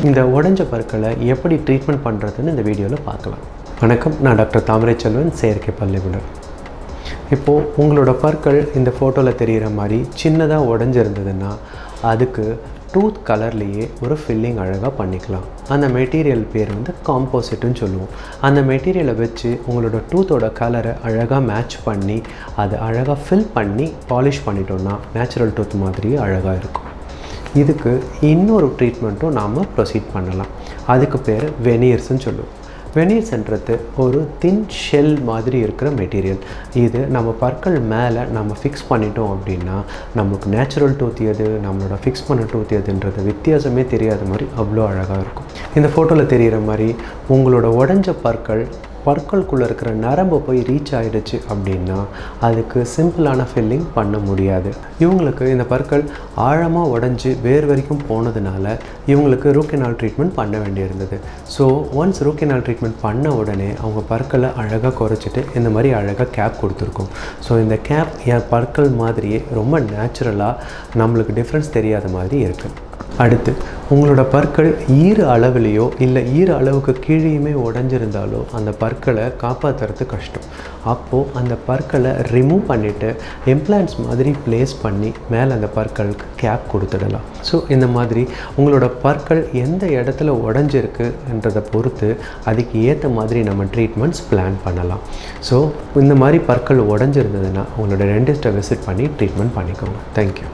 இந்த உடைஞ்ச பற்களை எப்படி ட்ரீட்மெண்ட் பண்ணுறதுன்னு இந்த வீடியோவில் பார்க்கலாம். வணக்கம், நான் டாக்டர் தாமரை செல்வன், செயற்கை பல் நிபுணர். இப்போது உங்களோட பற்கள் இந்த ஃபோட்டோவில் தெரிகிற மாதிரி சின்னதாக உடஞ்சிருந்ததுன்னா அதுக்கு டூத் கலர்லேயே ஒரு ஃபில்லிங் அழகாக பண்ணிக்கலாம். அந்த மெட்டீரியல் பேர் காம்போசிட்டுன்னு சொல்லுவோம். அந்த மெட்டீரியலை வச்சு உங்களோட டூத்தோட கலரை அழகாக மேட்ச் பண்ணி அதை அழகாக ஃபில் பண்ணி பாலிஷ் பண்ணிட்டோன்னா நேச்சுரல் டூத் மாதிரியே அழகாக இருக்கும். இதுக்கு இன்னொரு ட்ரீட்மெண்ட்டும் நாம் ப்ரொசீட் பண்ணலாம். அதுக்கு பேர் வெனீர்ஸ்ன்னு சொல்லுவோம். வெனீர்ஸ்ன்றது ஒரு தின் ஷெல் மாதிரி இருக்கிற மெட்டீரியல். இது நம்ம பற்கள் மேலே நம்ம ஃபிக்ஸ் பண்ணிட்டோம் அப்படின்னா நமக்கு நேச்சுரல் டூத் எது, நம்மளோட ஃபிக்ஸ் பண்ண டூத் எதுன்றது வித்தியாசமே தெரியாத மாதிரி அவ்வளோ அழகாக இருக்கும். இந்த ஃபோட்டோவில் தெரிகிற மாதிரி உங்களோட உடஞ்ச பற்களுக்குள்ளே இருக்கிற நரம்பு போய் ரீச் ஆகிடுச்சு அப்படின்னா அதுக்கு சிம்பிளான ஃபில்லிங் பண்ண முடியாது. இவங்களுக்கு இந்த பற்கள் ஆழமாக உடஞ்சி வேர் வரைக்கும் போனதுனால இவங்களுக்கு ரூட் கெனால் ட்ரீட்மெண்ட் பண்ண வேண்டியிருந்தது. So once root canal treatment பண்ண உடனே அவங்க பற்களை அழகாக குறைச்சிட்டு இந்த மாதிரி அழகாக கேப் கொடுத்துருக்கோம். ஸோ இந்த கேப் என் பற்கள் மாதிரியே ரொம்ப நேச்சுரலாக நம்மளுக்கு டிஃப்ரென்ஸ் தெரியாத மாதிரி இருக்குது. அடுத்து, உங்களோட பற்கள் ஈர அளவுலேயோ இல்லை ஈர அளவுக்கு கீழேயுமே உடஞ்சிருந்தாலோ அந்த பற்களை காப்பாற்றுறது கஷ்டம். அப்போது அந்த பற்களை ரிமூவ் பண்ணிவிட்டு இம்ப்ளான்ட்ஸ் மாதிரி ப்ளேஸ் பண்ணி மேலே அந்த பற்களுக்கு கேப் கொடுத்துடலாம். ஸோ இந்த மாதிரி உங்களோட பற்கள் எந்த இடத்துல உடஞ்சிருக்குன்றதை பொறுத்து அதுக்கு ஏற்ற மாதிரி நம்ம ட்ரீட்மெண்ட்ஸ் பிளான் பண்ணலாம். ஸோ இந்த மாதிரி பற்கள் உடஞ்சிருந்ததுன்னா உங்களோட டென்டிஸ்ட்டை விசிட் பண்ணி ட்ரீட்மெண்ட் பண்ணிக்கோங்க. தேங்க்யூ.